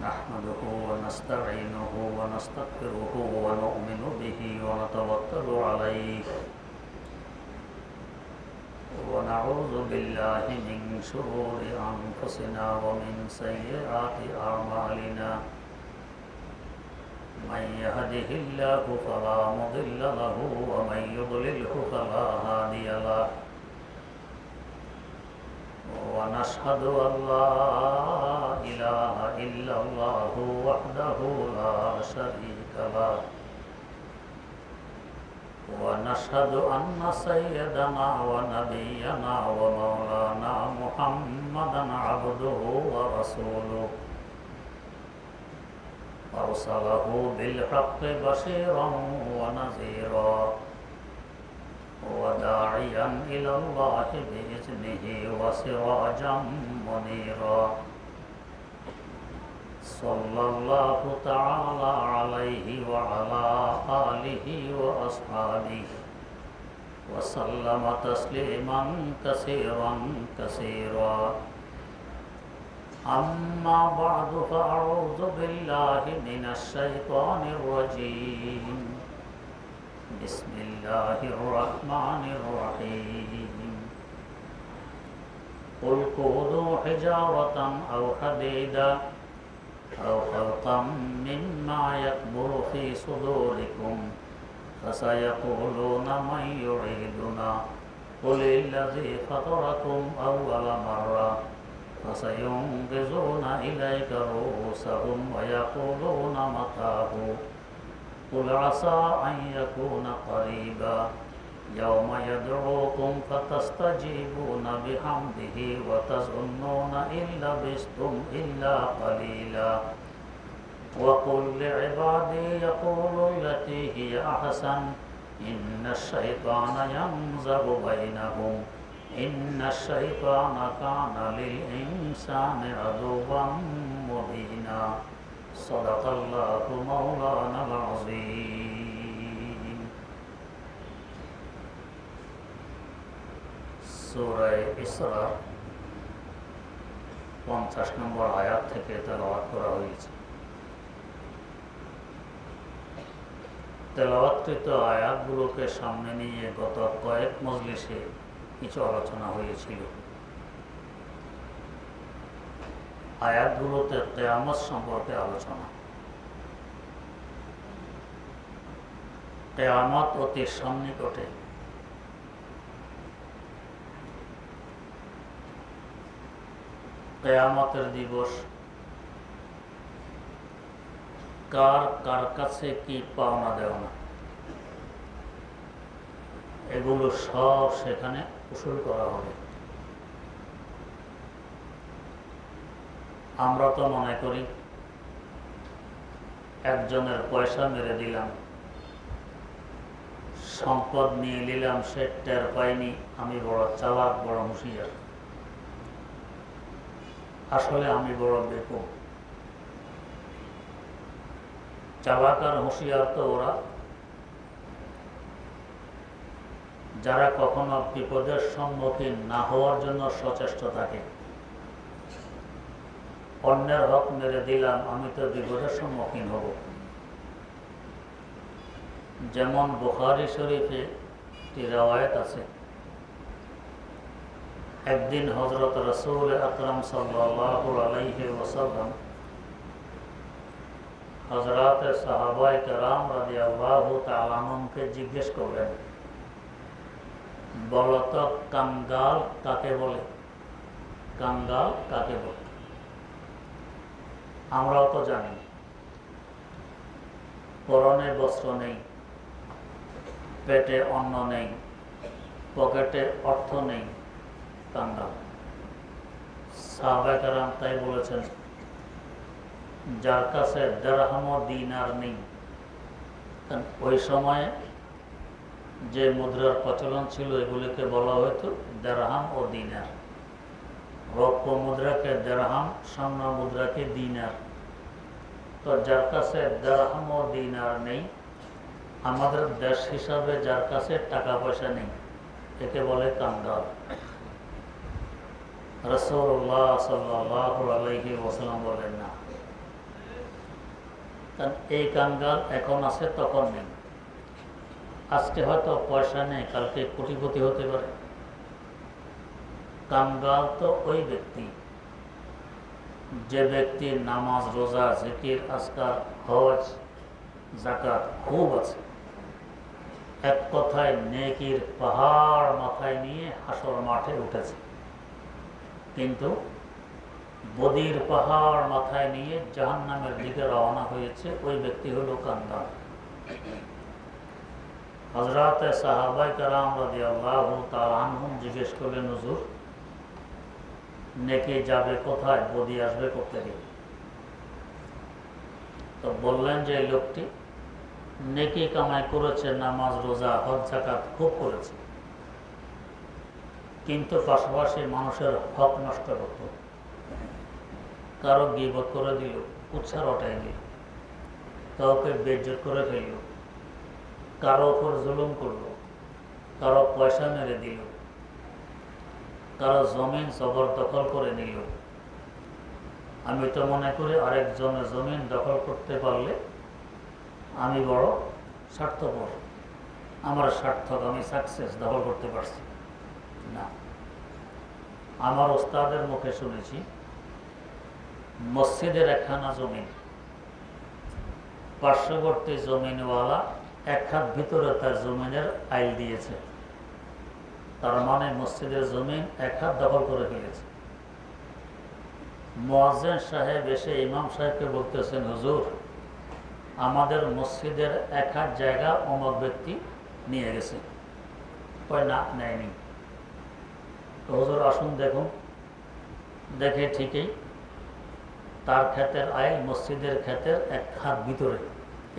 نحمده ونستعينه ونستغفره ونؤمن به ونتوكل عليه ونعوذ بالله من شرور أنفسنا ومن سيئات أعمالنا من يهده الله فلا مضل له ومن يضلله فلا هادي له ونشهد أن لا إله إلا الله وحده لا شريك له ونشهد أن سيدنا ونبينا ومولانا محمدا عبده ورسوله أرسله بالحق بشيرا ونذيرا وداعيا إلى الله بإذنه وسراجا منيرا صلى الله تعالى عليه وعلى آله وأصحابه وسلم تسليما كثيرا كثيرا أما بعد فأعوذ بالله من الشيطان الرجيم بسم الله الرحمن الرحيم قل كونوا حجارة أو حديدا أو خلقا مما يكبر في صدوركم فسيقولون من يعيدنا قل الذي فطركم أول مرة فسينغضون إليك رؤوسهم ويقولون متاه قل عسى أن يكون قريبا يوم يدعوكم فتستجيبون بحمده وتظنون إن لبثتم إلا قليلا وقل لعبادي يقولوا التي هي أحسن إن الشيطان ينزغ بينهم إن الشيطان كان للإنسان عدوا مبينا صدق الله مولانا العظيم সূরা ইসরা 50 নম্বর আয়াত থেকে তেলাওয়াত করা হয়েছে। তেলাওয়াতকৃত আয়াতগুলোকে সামনে নিয়ে গত কয়েক মজলিসে কিছু আলোচনা হয়েছিল। আয়াতগুলোতে কিয়ামত সম্পর্কে আলোচনা। কিয়ামত অতি সন্নিকটে। কিয়ামতের দিবস কার কার কাছে কি পাওনা দেওনা এগুলো সব সেখানে উসুল করা হবে। আমরা তো মনে করি একজনের পয়সা মেরে দিলাম, সম্পদ নিয়ে নিলাম, সে টের পাইনি, আমি বড় চালাক, বড় হুঁশিয়ার। আসলে আমি বড় বেকুব। চালাক আর হুঁশিয়ার তো ওরা যারা কখনো বিপদের সম্মুখীন না হওয়ার জন্য সচেষ্ট থাকে। অন্যের হক মেরে দিলাম, আমি তো বিপদের সম্মুখীন হব। যেমন বুখারী শরীফে একটি রওয়ায়াত আছে, একদিন হযরত রাসূল আকরাম সাল্লাল্লাহু আলাইহি ওয়াসাল্লাম হযরত সাহাবায়ে কেরাম রাদিয়াল্লাহু তাআলা আনহুকে জিজ্ঞেস করলেন, বলতো কাঙ্গাল কাকে বলে? কাঙ্গাল কাকে বলে? আমরাও তো জানি পরনে বস্ত্র নেই, পেটে অন্ন নেই, পকেটে অর্থ নেই, কাঙ্গাল। সাহাবায়ে কেরাম তাই বলেছেন, যার কাছে দিরহাম ও দিনার নেই। ওই সময়ে যে মুদ্রার প্রচলন ছিল এগুলিকে বলা হতো দিরহাম ও দিনার। রৌপ্য মুদ্রাকে দিরহাম, স্বর্ণ মুদ্রাকে দিনার। তো যার কাছে দিরহাম ও দিনার নেই, আমাদের দেশ হিসাবে যার কাছে টাকা পয়সা নেই, একে বলে কাঙ্গাল। রাসূলুল্লাহ সাল্লাল্লাহু আলাইহি ওয়াসাল্লাম বলেন না, কারণ এই কাঙ্গাল এখন আছে, তখন নেই। আজকে হয়তো পয়সা নেই, কালকে কোটিপতি হতে পারে। কাঙ্গাল তো ওই ব্যক্তি, যে ব্যক্তির নামাজ, রোজা, জিকির, আজকার, হজ, যাকাত খুব আছে। এক কথায় নেকির পাহাড় মাথায় নিয়ে হাসর মাঠে উঠেছে, কিন্তু বদির পাহাড় মাথায় নিয়ে জাহান্নামের দিকে রওনা হয়েছে। ওই ব্যক্তি হলো কাঙ্গাল। হযরত সাহাবায়ে কেরাম রাদিয়াল্লাহু তাআলা আনহুম জিজ্ঞেস করলেন, হুজুর, নেকি যাবে কোথায়, বদি আসবে কোথেকে? তো বললেন যে এই লোকটি নেকি কামাই করেছে, নামাজ, রোজা, হজ, যাকাত খুব করেছে, কিন্তু পাশাপাশি মানুষের হক নষ্ট করত। কারো গীবত করে দিল, কুৎসা রটাই দিল, কাউকে বেইজ্জত করে ফেলল, কারো উপর জুলুম করলো, কারো পয়সা মেরে দিল, কারো জমিন জবরদখল করে নিল। আমি তো মনে করি আরেকজনের জমিন দখল করতে পারলে আমি বড় স্বার্থপর, আমার সার্থক, আমি সাকসেস, দখল করতে পারছি না। আমার ওস্তাদের মুখে শুনেছি, মসজিদের একখানা জমিন, পার্শ্ববর্তী জমিনওয়ালা এক হাত ভিতরে তার জমিনের আইল দিয়েছে, তার মানে মসজিদের জমিন এক হাত দখল করে ফেলেছে। মুয়াজ্জিন সাহেব এসে ইমাম সাহেবকে বলতেছেন, হুজুর, আমাদের মসজিদের এক হাত জায়গা অমুক ব্যক্তি নিয়ে গেছে। কয় না, নেয়নি। তো হুজুর আসুন দেখুন। দেখে ঠিকই তার ক্ষেতের আইল মসজিদের ক্ষেতের এক হাত ভিতরে,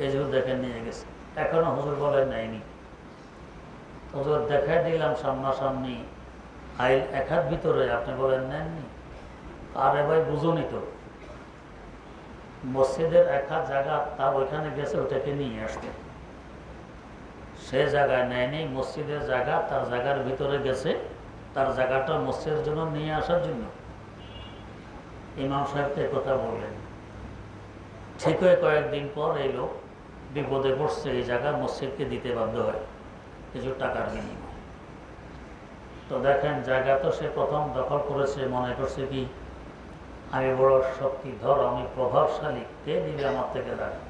এই যে দেখে নিয়ে গেছে। এখনো হুজুর বলেন নেয়নি। হুজুর দেখাই দিলাম সামনাসামনি আইল এক হাত ভিতরে, আপনি বলেন নেননি। আরে ভাই বুঝুনি তো, মসজিদের এক হাত জায়গা তার ওইখানে গেছে, ওটাকে নিয়ে আসতে, সে জায়গায় নেয়নি। মসজিদের জায়গা তার জায়গার ভিতরে গেছে, তার জায়গাটা মসজিদের জন্য নিয়ে আসার জন্য। ইমাম সাহেবকে কথা বললেন। ঠিক হয়ে কয়েকদিন পর এই লোক বিপদে পড়ছে, এই জায়গা মসজিদকে দিতে বাধ্য হয় কিছু টাকার বিনিময়ে। তো দেখেন, জায়গা তো সে প্রথম দখল করেছে, মনে করছে কি আমি বড় শক্তিধর, আমি প্রভাবশালী, কে দিবে আমার থেকে টাকা।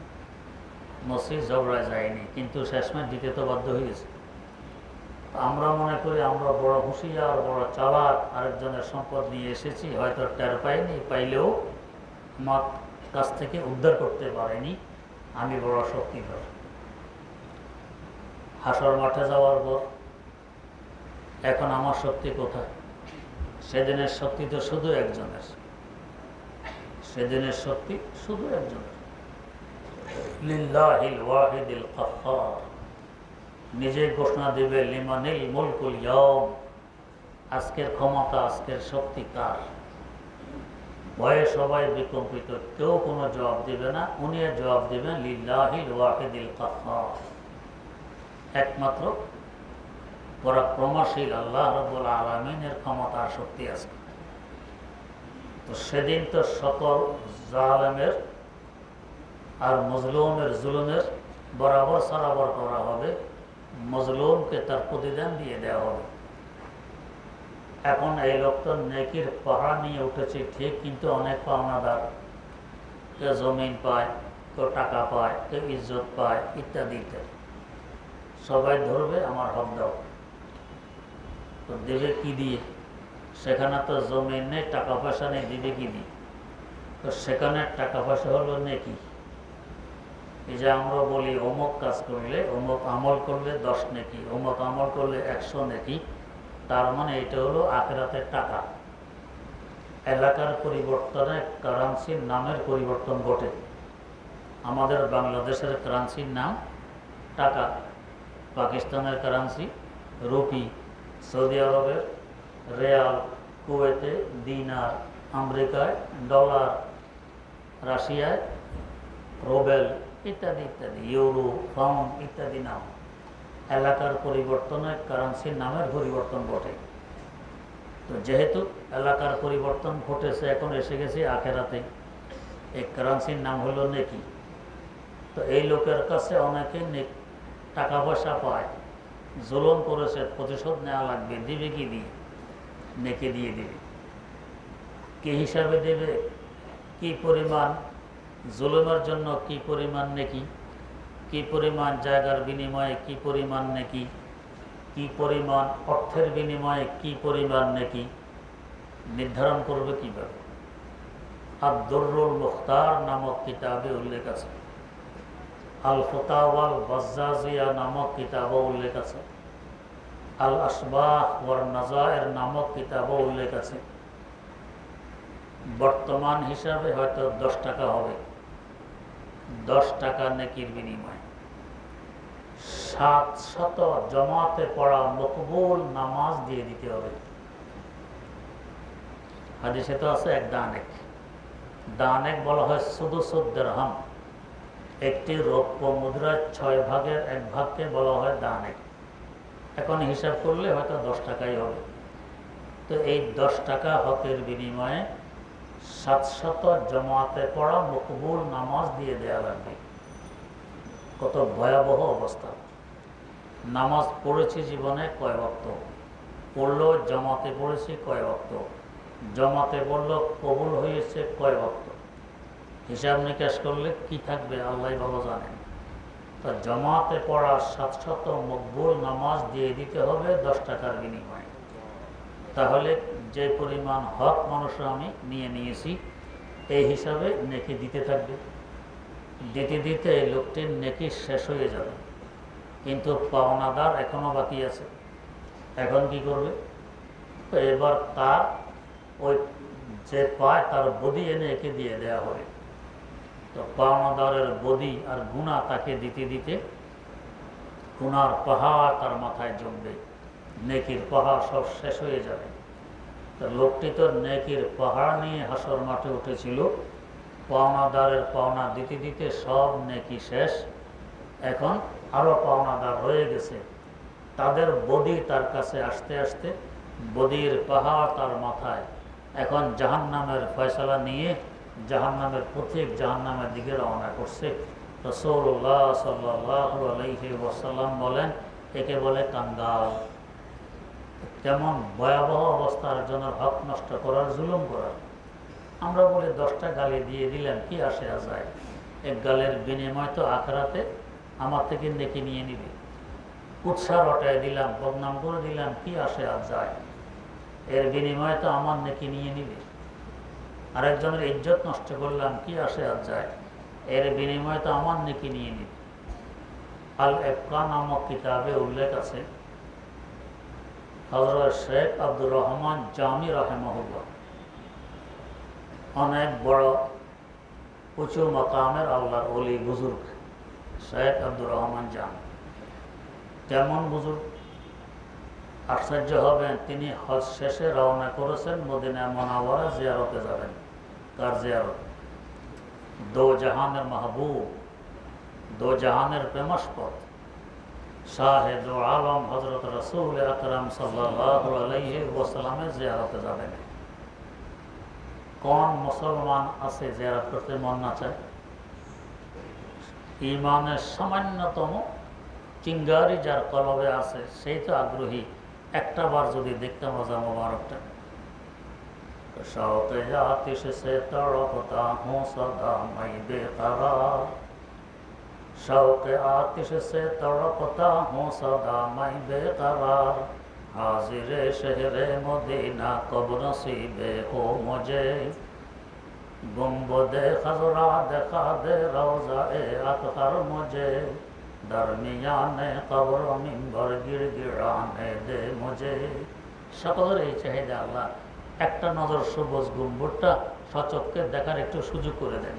মসজিদ ঝগড়ায় যায়নি, কিন্তু শেষমেশ দিতে তো বাধ্য হয়ে গেছে। আমরা মনে করি আমরা বড় হুঁশিয়ার, বড় চালাক, আরেকজনের সম্পদ নিয়ে এসেছি, হয়তো টের পাইনি, পাইলেও আমার কাছ থেকে উদ্ধার করতে পারেনি, আমি বড় শক্তিধর। হাসর মাঠে যাওয়ার পর এখন আমার শক্তি কোথায়? সেদিনের শক্তি তো শুধু একজনের, সেদিনের শক্তি শুধু একজনের, লিল্লাহিল ওয়াহিদিল কাহ্হার। নিজে ঘোষণা দিবে, লিমানিল মুলকুল ইয়াউম, আজকের ক্ষমতা, আজকের শক্তি কার? ভয়ে সবাই বিকম্পিত, কেউ কোনো জবাব দিবে না। উনি জবাব দিবেন, লিল্লাহিল ওয়াহিদিল কাহ্হার, একমাত্র পরাক্রমশীল আল্লাহ রাব্বুল আলামিনের ক্ষমতা আর শক্তি আছে। তো সেদিন তো সকল জালেমের আর মজলুমের জুলুমের বরাবর সরাবর করা হবে, মজলুমকে তার প্রতিদান দিয়ে দেওয়া হবে। এখন এই লোক তো নেকির পাহাড় নিয়ে উঠেছে ঠিক, কিন্তু অনেক পাওনাদার, কেউ জমিন পায়, কেউ টাকা পায়, কেউ ইজ্জত পায়, ইত্যাদি ইত্যাদি। সবাই ধরবে আমার হক দাও, তো দেবে কি দিয়ে? সেখানে তো জমিন নেই, টাকা পয়সা নেই, দিবে কি দিয়ে? তো সেখানে টাকা পয়সা হলো নেকি। এই যে আমরা বলি অমুক কাজ করলে, অমুক আমল করলে 10 নেকি, অমুক আমল করলে 100 নেকি, তার মানে এটা হলো আখিরাতের টাকা। এলাকার পরিবর্তনে কারেন্সির নামের পরিবর্তন ঘটে। আমাদের বাংলাদেশের কারেন্সির নাম টাকা, পাকিস্তানের কারেন্সি রুপি, সৌদি আরবের রিয়াল, কুয়েতে দিনার, আমেরিকায় ডলার, রাশিয়ায় রুবেল, ইত্যাদি ইত্যাদি, ইউরো, পাউন্ড ইত্যাদি নাম। এলাকার পরিবর্তনে কারেন্সির নামের পরিবর্তন ঘটে। তো যেহেতু এলাকার পরিবর্তন ঘটেছে, এখন এসে গেছে আখেরাতে, এই কারেন্সির নাম হলো নেকি। তো এই লোকের কাছে অনেকে টাকা পয়সা পায়, জুলুম করেছে, প্রতিশোধ নেওয়া লাগবে, দিবে কি দিয়ে? নেকি দিয়ে দিবে। কি হিসাবে দেবে? কি পরিমাণ জুলুমের জন্য কি পরিমাণ নেকি, কি পরিমাণ জায়গার বিনিময়ে কি পরিমাণ নেকি, কি পরিমাণ অর্থের বিনিময়ে কি পরিমাণ নেকি নির্ধারণ করবে কিভাবে? আদ-দুররুল মুখতার নামক কিতাবে উল্লেখ আছে, আল ফতাওয়াল বাজ্জাজিয়া নামক কিতাবও উল্লেখ আছে, আল আসবাহ ওয়ার নাজায়ের নামক কিতাবও উল্লেখ আছে। বর্তমান হিসাবে হয়তো 10 টাকা হবে। 10 টাকা নেকির বিনিময়ে 700 জমাতে পড়া মকবুল নামাজ দিয়ে দিতে হবে। হাদিসে তো আছে এক দানেক। দানেক বলা হয় সুদুসুদ দিরহাম। একটি রৌপ্য মুদ্রার 6 ভাগের 1 ভাগকে বলা হয় দানেক। এখন হিসাব করলে হয়তো 10 টাকাই হবে। তো এই 10 টাকা হকের বিনিময়ে 700 জমাতে পড়া মকবুল নামাজ দিয়ে দেওয়া লাগবে। কত ভয়াবহ অবস্থা! নামাজ পড়েছি জীবনে কয় ওয়াক্ত, পড়লো জমাতে পড়েছি কয় ওয়াক্ত, জমাতে পড়লো কবুল হয়েছে কয় ওয়াক্ত, হিসাব নিকাশ করলে কি থাকবে আল্লাহ ভালো জানেন। তা জমাতে পড়া 700 মকবুল নামাজ দিয়ে দিতে হবে 10 টাকার বিনিময়ে। তাহলে যে পরিমাণ হক মানুষরা আমি নিয়ে নিয়েছি এই হিসাবে নেকি দিতে থাকবে। দিতে দিতে এই লোকটির নেকি শেষ হয়ে যাবে, কিন্তু পাওনাদার এখনো বাকি আছে। এখন কি করবে? তো এবার তার ওই যে পায় তার বদি এনে একে দিয়ে দেওয়া হবে। তো পাওনাদারের বদি আর গুনাহ তাকে দিতে দিতে গুনার পাহাড় তার মাথায় জমবে, নেকির পাহাড় সব শেষ হয়ে যাবে। তো লোকটি তো নেকির পাহাড় নিয়ে হাসর মাঠে উঠেছিল, পাওনাদারের পাওনা দিতে দিতে সব নেকি শেষ। এখন আরো পাওনাদার রয়ে গেছে, তাদের বদি তার কাছে আসতে আসতে বদির পাহাড় তার মাথায়। এখন জাহান্নামের ফয়সালা নিয়ে জাহান্নামের পথিক জাহান্নামের দিকে রওনা করছে। রাসূলুল্লাহ সাল্লাল্লাহু আলাইহি ওয়াসাল্লাম বলেন, একে বলে কাঙ্গাল। কেমন ভয়াবহ অবস্থার জন্য হক নষ্ট করার, জুলুম করার। আমরা বলি 10টা গালি দিয়ে দিলেন কি আসে যায়, এক গালের বিনিময় তো আখিরাতে আমার থেকে নেকি নিয়ে নিবে। উৎসাহ রটায় দিলাম, বদনাম করে দিলাম, কি আসে আর যায়, এর বিনিময়ে তো আমার নেকি নিয়ে নিবে। আরেকজনের ইজ্জত নষ্ট করলাম, কি আসে আর যায়, এর বিনিময়ে তো আমার নেকি নিয়ে নিবে। আল ইফকা নামক কিতাবে উল্লেখ আছে, হযরত শেখ আব্দুর রহমান জামি রাহিমাহুল্লাহ অনেক বড় উঁচু মাকামের আল্লাহর ওলি বুজুর্গ শেখ আব্দুর রহমান জামি। কেমন বুজুর্গ? আশ্চর্য হবেন, তিনি হজ শেষে রওনা করেছেন মদিনা মুনাওয়ারা জিয়ারতে যাবেন। তার জিয়ারত দো জাহানের মাহবুব, দো জাহানের প্রেমাস্পদ শাহে দো আলম হযরত রাসূল আকরাম সাল্লাল্লাহু আলাইহি ওয়াসাল্লামের জিয়ারতে যাবেন। কোন মুসলমান আছে জিয়ারত করতে মন না চায়? ঈমানের সামান্যতম চিঙ্গারি যার কলবে আছে সেই তো আগ্রহী, একটা বার যদি দেখতাম রোজা মোবারকটা। शौक़ आतिश से तड़पता हूँ सदा मैं बेकरार, शौक़ आतिश से तड़पता हूँ सदा मैं बेकरार, हाजिर शहर मदीना कब नसीबे हो मुझे, गुंबदे खजरा दिखा दे रोज़ाए अतहर मुझे, दरमियाने कब्र मिंबर गिड़गिड़ाने दे मुझे। সকলের এই চাহিদা আল্লাহ একটা নজর সবুজ গম্বুজটা সচক্ষে দেখার একটু সুযোগ করে দেন।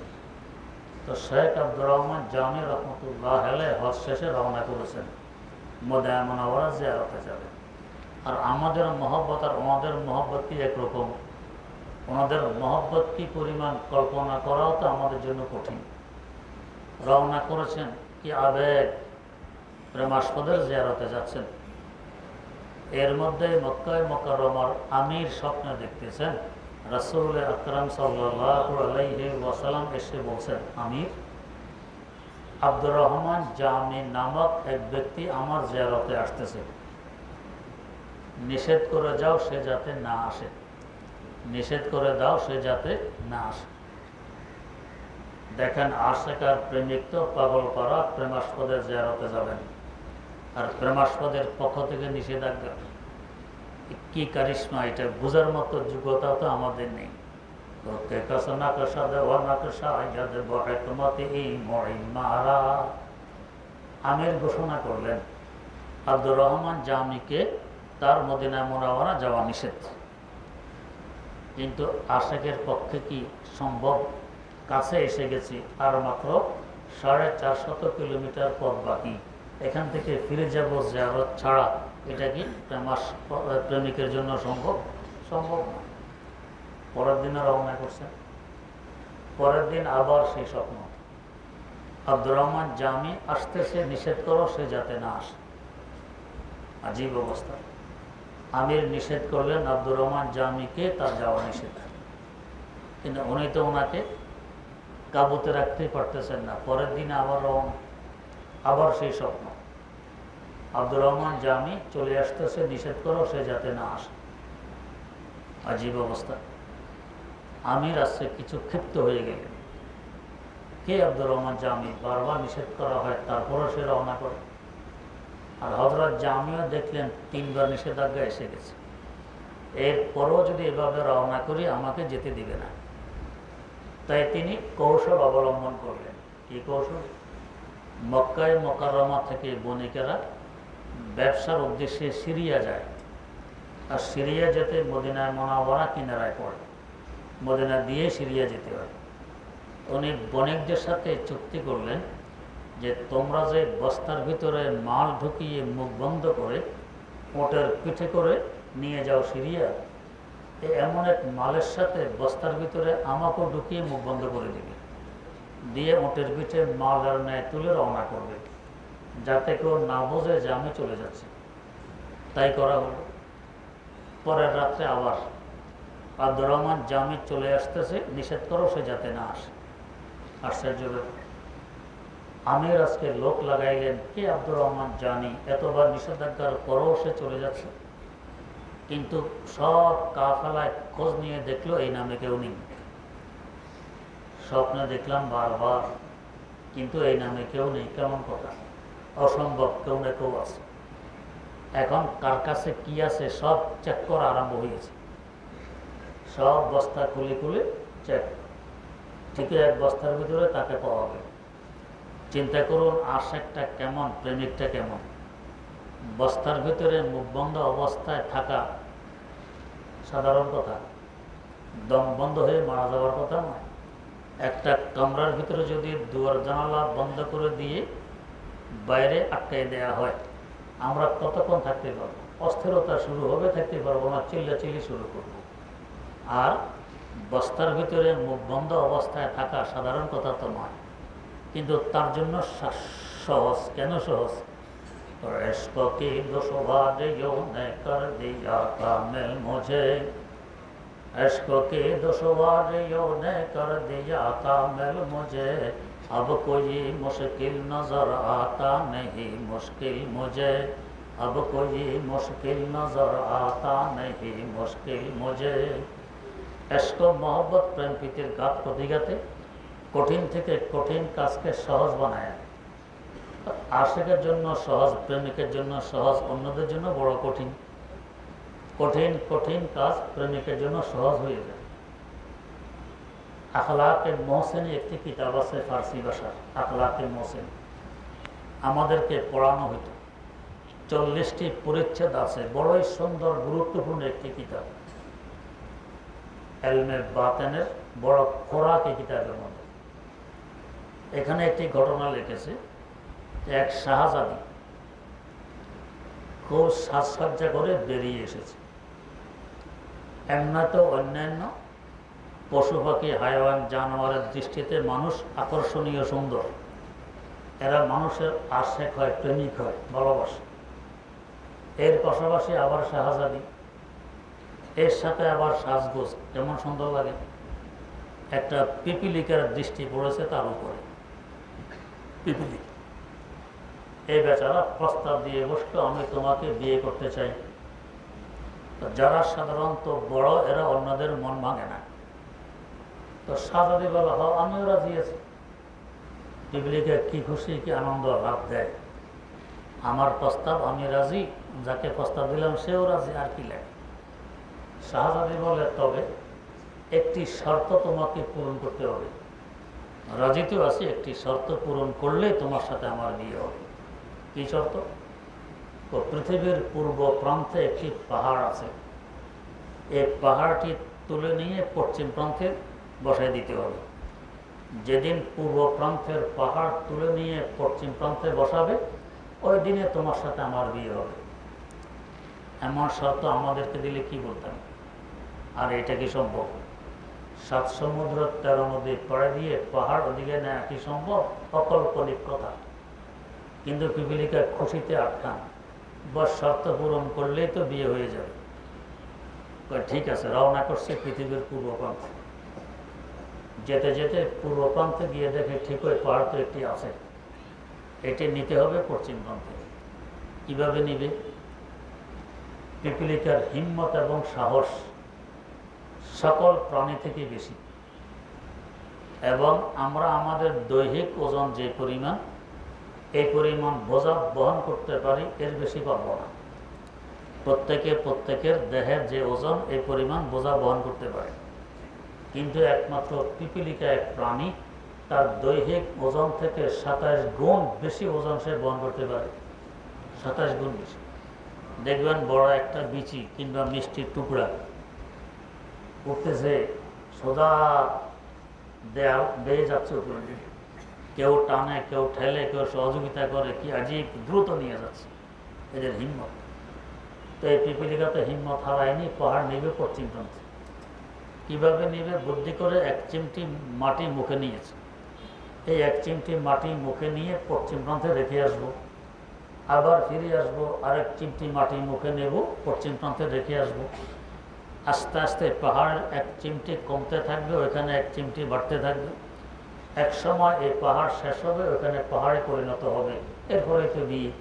তো শেখ আব্দুর রহমান জামি রহমতুল্লাহ আলাইহি হজ শেষে রওনা করেছেন, মদিনা মুনাওয়ারা জিয়ারতে যাবেন। আর আমাদের মহব্বত আর ওনাদের মহব্বত কি একরকম? ওনাদের মহব্বত কি পরিমাণ কল্পনা করাও তো আমাদের জন্য কঠিন। রওনা করেছেন, কি আবেগ, প্রেমাস্পদের জিয়ারতে যাচ্ছেন। এর মধ্যে মক্কায় মুকাররমার আমির স্বপ্নে দেখতেছেন, রাসূল আকরাম সাল্লাল্লাহু আলাইহি ওয়াসাল্লাম এসে বলছেন, আমির আব্দুর রহমান জামি নামক এক ব্যক্তি আমার জিয়ারতে আসতেছে, নিষেধ করে যাও সে যাতে না আসে, নিষেধ করে দাও সে যাতে না আসে। দেখেন আশেকার প্রেমিক তো পাগল পাড়া প্রেমাস্পদের জিয়ারতে যাবেন, আর প্রেমাস্পদের পক্ষ থেকে নিষেধাজ্ঞা, কি কারিশমা! এটা বোঝার মতো যোগ্যতা তো আমাদের নেই। আমির ঘোষণা করলেন আব্দুর রহমান জামিকে তার মদিনা মুনাওয়ারা যাওয়া নিষেধ। কিন্তু আশেকের পক্ষে কি সম্ভব? কাছে এসে গেছি, আর মাত্র 450 কিলোমিটার পথ বাকি, এখান থেকে ফিরে যাব জিয়ারত ছাড়া, এটা কি প্রেমিকের জন্য সম্ভব? সম্ভব না। পরের দিনে রওনা করছেন। পরের দিন আবার সেই স্বপ্ন, আব্দুর রহমান জামি আসতেছে, নিষেধ করো সে যাতে না আসে। আজীব অবস্থা। আমির নিষেধ করলেন আব্দুর রহমান জামিকে তার যাওয়া নিষেধ, কিন্তু উনি তো ওনাকে কাবুতে রাখতেই পারতেছেন না। পরের দিনে আবার রওনা, আবার সেই স্বপ্ন, আব্দুর রহমান জামি চলে আসতেছে, নিষেধ করো সে যাতে না আসে। আজীব অবস্থা। আমির আসছে কিছু ক্ষিপ্ত হয়ে গেলেন, কে আব্দুর রহমান জামি? বারবার নিষেধ করা হয় তারপরও সে রওনা করে। আর হযরত জামিও দেখলেন 3বার নিষেধাজ্ঞা এসে গেছে, এরপরও যদি এভাবে রওনা করি আমাকে যেতে দিবে না। তাই তিনি কৌশল অবলম্বন করলেন। কি কৌশল? মক্কায় মুকাররমা থেকে বণিকেরা ব্যবসার উদ্দেশ্যে সিরিয়া যায়, আর সিরিয়া যেতে মদিনায় মুনাওয়ারা কিনারায় পড়ে, মদিনা দিয়ে সিরিয়া যেতে হয়। উনি বণিকদের সাথে চুক্তি করলেন যে তোমরা যে বস্তার ভিতরে মাল ঢুকিয়ে মুখ বন্ধ করে ওটের পিঠে করে নিয়ে যাও সিরিয়া, এমন এক মালের সাথে বস্তার ভিতরে আমাকেও ঢুকিয়ে মুখ বন্ধ করে দিবে, দিয়ে ওটের পিঠে মালের ন্যায় তুলে রওনা করবে, যাতে কেউ না বোঝে যে আমি চলে যাচ্ছি। তাই করা হলো। পরের রাত্রে আবার আব্দুর রহমান জামি চলে আসতেছে, নিষেধ করো সে যাতে না আসে। আশ্চর্য ব্যাপার। আমির আজকে লোক লাগাইলেন, কে আব্দুর রহমান জানি, এতবার নিষেধাজ্ঞার পরও সে চলে যাচ্ছে। কিন্তু সব কাফেলায় খোঁজ নিয়ে দেখলো এই নামে কেউ নেই। স্বপ্নে দেখলাম বারবার, কিন্তু এই নামে কেউ নেই। কেমন কথা! অসম্ভব, কেউ না কেউ আছে। এখন কার কাছে কি আছে সব চেক করা আরম্ভ হয়েছে, সব বস্তা খুলে খুলে চেক। ঠিক এক বস্তার ভিতরে তাকে পাওয়া গেল। চিন্তা করুন আশেকটা কেমন, প্রেমিকটা কেমন। বস্তার ভিতরে মুখ বন্ধ অবস্থায় থাকা সাধারণ কথা, দম বন্ধ হয়ে মারা যাওয়ার কথা নয়। একটা কামরার ভিতরে যদি দুয়ার জানালা বন্ধ করে দিয়ে বাইরে আটকাই দেয়া হয়, আমরা কতক্ষণ থাকতে পারবো? অস্থিরতা শুরু হবে, থাকতে পারবো না, চিল্লাচিল্লি শুরু করবো। আর বস্তার ভিতরে মুখ বন্ধ অবস্থায় থাকা সাধারণ কথা তো নয়, কিন্তু তার জন্য সহজ। কেন সহজ? মুঝে इश्क़ के दुश्वारियों ने कर दिया कामिल मुझे, अब कोई मुश्किल नज़र आता नहीं मुश्किल मुझे, अब कोई मुश्किल नज़र आता नहीं मुश्किल मुझे। इश्क़ मोहब्बत प्रेम প্রীতির গাত প্রতিঘাতে কঠিন থেকে কঠিন কাজকে সহজ বানায়। আশিকের জন্য সহজ, প্রেমিকের জন্য সহজ, অন্যদের জন্য বড় কঠিন। কঠিন কঠিন কাজ প্রেমিকের জন্য সহজ হয়ে যায়। আখলাকে মোহসেন একটি কিতাব আছে ফার্সি ভাষার, আখলাকে মোহসেন, আমাদেরকে পড়ানো হইত। 40টি পরিচ্ছেদ আছে, বড়ই সুন্দর গুরুত্বপূর্ণ একটি কিতাব। এলমে বাতেনের বড় খোরাক এই কিতাবের মধ্যে। এখানে একটি ঘটনা লিখেছে, এক শাহজাদি খুব সাজসজ্জা করে বেরিয়ে এসেছে। এমনি তো অন্যান্য পশু পাখি হায়াওয়ান জানোয়ারের দৃষ্টিতে মানুষ আকর্ষণীয় সুন্দর, এরা মানুষের আশেক হয়, প্রেমিক হয়, ভালোবাসে। এর পাশাপাশি আবার শাহজাদি, এর সাথে আবার সাজগোজ, কেমন সুন্দর লাগে। একটা পিপিলিকার দৃষ্টি পড়েছে তার উপরে। পিপিলি এই বেচারা প্রস্তাব দিয়ে বসলো, আমি তোমাকে বিয়ে করতে চাই। তো যারা সাধারণত বড় এরা অন্যদের মন ভাঙে না। তো শাহজাদি বলা হয় আমিও রাজি আছি। পিপিলিকে কি খুশি কি আনন্দ লাভ দেয়, আমার প্রস্তাব আমি রাজি, যাকে প্রস্তাব দিলাম সেও রাজি, আর কি লাগে। শাহজাদি বলে তবে একটি শর্ত তোমাকে পূরণ করতে হবে। রাজি তো আছি, একটি শর্ত পূরণ করলে তোমার সাথে আমার বিয়ে হবে। কি শর্ত? তো পৃথিবীর পূর্ব প্রান্তে একটি পাহাড় আছে, এই পাহাড়টি তুলে নিয়ে পশ্চিম প্রান্তে বসাই দিতে হবে। যেদিন পূর্ব প্রান্তের পাহাড় তুলে নিয়ে পশ্চিম প্রান্তে বসাবে ওই দিনে তোমার সাথে আমার বিয়ে হবে। এমন শর্ত আমাদেরকে দিলে কি বলতাম? আর এটা কি সম্ভব? 7 সমুদ্র 13 নদী পড়ে দিয়ে পাহাড় ওদিকে নেওয়া কি সম্ভব? অকল্পনিক কথা। কিন্তু পিপিলিকা খুশিতে আটকান, বস শর্ত পূরণ করলেই তো বিয়ে হয়ে যাবে। ঠিক আছে, রওনা করছে পৃথিবীর পূর্ব প্রান্তে। যেতে যেতে পূর্ব প্রান্তে গিয়ে দেখে ঠিক ওই পাহাড় তো একটি আছে, এটি নিতে হবে পশ্চিম প্রান্তে। কিভাবে নিবে? পিপিলিকার হিম্মত এবং সাহস সকল প্রাণী থেকে বেশি, এবং আমরা আমাদের দৈহিক ওজন যে পরিমাণ, এই পরিমাণ বোঝা বহন করতে পারি, এর বেশি পারব না। প্রত্যেকের দেহের যে ওজন এই পরিমাণ বোঝা বহন করতে পারে, কিন্তু একমাত্র পিপিলিকা এক প্রাণী, তার দৈহিক ওজন থেকে 27 গুণ বেশি ওজন সে বহন করতে পারে। 27 গুণ বেশি। দেখবেন বড় একটা বিচি কিংবা মিষ্টির টুকরা উঠতেছে, সোজা দেয়া বেয়ে যাচ্ছে উপরে দিকে, কেউ টানে, কেউ ঠেলে, কেউ সহযোগিতা করে, কি আজীব দ্রুত নিয়ে যাচ্ছে। এদের হিম্মত। তো এই পিপিলিকা তো হিম্মত হারায়নি, পাহাড় নেবে পশ্চিম প্রান্তে। কীভাবে নেবে? বুদ্ধি করে এক চিমটি মাটি মুখে নিয়েছে। এই এক চিমটি মাটি মুখে নিয়ে পশ্চিম প্রান্তে রেখে আসবো, আবার ফিরে আসবো, আরেক চিমটি মাটি মুখে নেব, পশ্চিম প্রান্তে রেখে আসবো। আস্তে আস্তে পাহাড়ের এক চিমটি কমতে থাকবে, ওইখানে এক চিমটি বাড়তে থাকবে। এক সময় এই পাহাড় শেষ হবে, ওইখানে পাহাড়ে পরিণত হবে। এরপরে তো বিয়ে।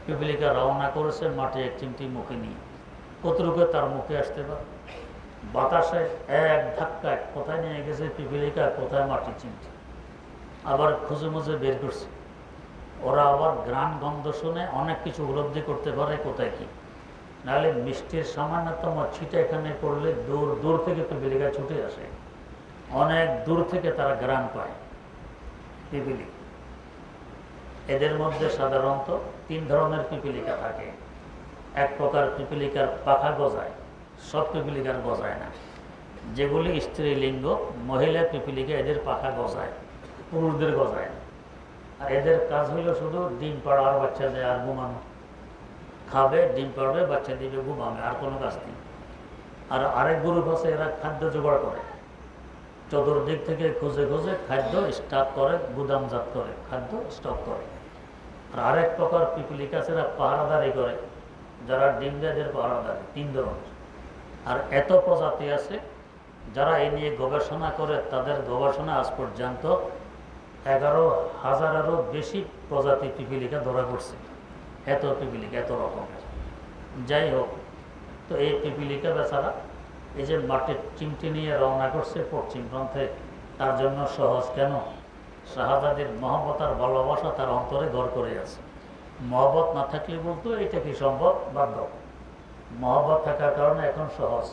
পিপিলিকা রওনা করেছে মাটি এক চিমটি মুখে নিয়ে। কতটুকু তার মুখে আসতে পারে? বাতাসে এক ধাক্কায় কোথায় নিয়ে গেছে পিপিলিকা, কোথায় মাটি চিমটি। আবার খুঁজে মুজে বের করছে। ওরা আবার ঘ্রাণ গন্ধ শুনে অনেক কিছু উপলব্ধি করতে পারে কোথায় কি। নাহলে মিষ্টির সামান্যতম ছিটা এখানে পড়লে দূর দূর থেকে পিপিলিকা ছুটে আসে, অনেক দূর থেকে তারা ঘ্রাণ পায় পিপিলিকা। এদের মধ্যে সাধারণত 3 ধরনের পিপিলিকা থাকে। এক প্রকার পিপিলিকার পাখা গজায়, সব পিপিলিকার গজায় না। যেগুলি স্ত্রীলিঙ্গ মহিলা পিপিলিকা, এদের পাখা গজায়, পুরুষদের গজায় না। আর এদের কাজ হইল শুধু ডিম পাড়া আর বাচ্চা দেয় আর ঘুমানো। খাবে, ডিম পাড়বে, বাচ্চা দিবে, ঘুমাবে, আর কোনো কাজ নেই। আর আরেক গ্রুপ আছে, এরা খাদ্য জোগাড় করে, চতুর্দিক থেকে খুঁজে খুঁজে খাদ্য স্টক করে, গুদামজাত করে, খাদ্য স্টক করে। আর আরেক প্রকার পিপিলিকা আছে, এরা পাহারাদারি করে, যারা ডিম দেয় এদের পাহারাদারি। 3 ধরনের। আর এত প্রজাতি আছে যারা এই নিয়ে গবেষণা করে, তাদের গবেষণা আজ পর্যন্ত 11,000-এরও বেশি প্রজাতি পিপিলিকা ধরা পড়ছে। এত পিপিলিকা, এত রকমের। যাই হোক, তো এই পিপিলিকা বেচারা এই যে মাটির চিমটি নিয়ে রওনা করছে পশ্চিম প্রান্তে, তার জন্য সহজ কেন? শাহজাদির মহব্বত আর ভালোবাসা তার অন্তরে ঘর করে আছে। মহব্বত না থাকলে বলতো এটা কি সম্ভব? বাধ্য। মহব্বত থাকার কারণে এখন সহজ।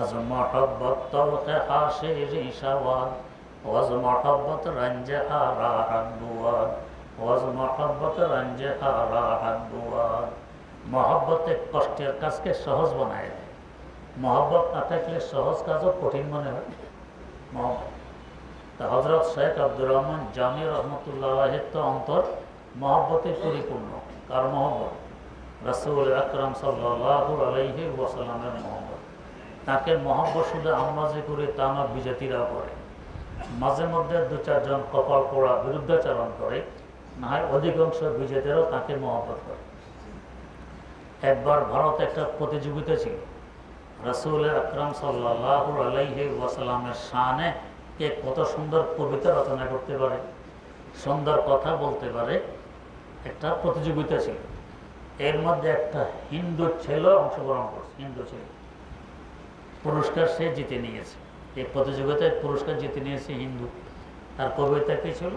আজ মহব্বত তলকে হাসে রিসাওয়াদ, ওয়াজ মহব্বত রঞ্জে হারা হাদুয়াদ, ওয়াজ মহব্বত রঞ্জে হারা হাদুয়াদ। মহব্বতে কষ্টের কাজকে সহজ বানায় দেয়। মহব্বত না থাকলে সহজ কাজও কঠিন মনে হয়। মহব্বত। তা হজরত শেখ আব্দুর রহমান জামি রহমতুল্লাহের তো অন্তর মহব্বতে পরিপূর্ণ। কার মহব্বত? রাসূল আকরাম সাল্লাল্লাহু আলাইহি ওয়াসাল্লামের মহব্বত। তাকে মহব্বত শুধু আমরা যে করি তা না, বিজাতিরাও করে। মাঝে মধ্যে 2-4 জন কপাল পোড়া বিরুদ্ধাচরণ করে, না হয় অধিকাংশ বিজেতারাও তাকে মহব্বত করে। একবার ভারতে একটা প্রতিযোগিতা ছিল, রাসূল আকরাম সাল্লাল্লাহু আলাইহি ওয়াসাল্লামের শানে কে কত সুন্দর কবিতা রচনা করতে পারে। সুন্দর কথা বলতে পারে, একটা প্রতিযোগিতা ছিল। এর মধ্যে একটা হিন্দু ছেলে অংশগ্রহণ করছে, হিন্দু ছেলে পুরস্কার সে জিতে নিয়েছে। এই প্রতিযোগিতায় পুরস্কার জিতে নিয়েছে হিন্দু। তার কবিতা কি ছিল?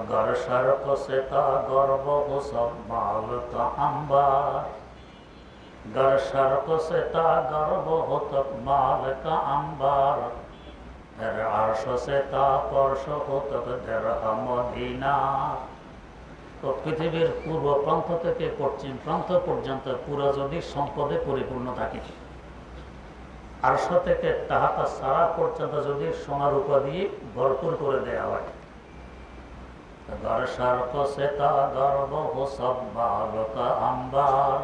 अगर शर्क से का गर्व हो सब माल का अंबार, गर शर्क से ता गर्व हो तब माल का अंबार, फिर अर्श से ता पर्श हो तब दिरहम दिनार। তো পৃথিবীর পূর্ব প্রান্ত থেকে পশ্চিম প্রান্ত পর্যন্ত পুরো যদি সম্পদে পরিপূর্ণ থাকে, আরশ থেকে তাহাতা সারা পর্যন্ত যদি সোনার রূপা দিয়ে ভরপুর করে দেওয়া হয়, गर शर्क से ता गर्व हो सब माल का अंबार,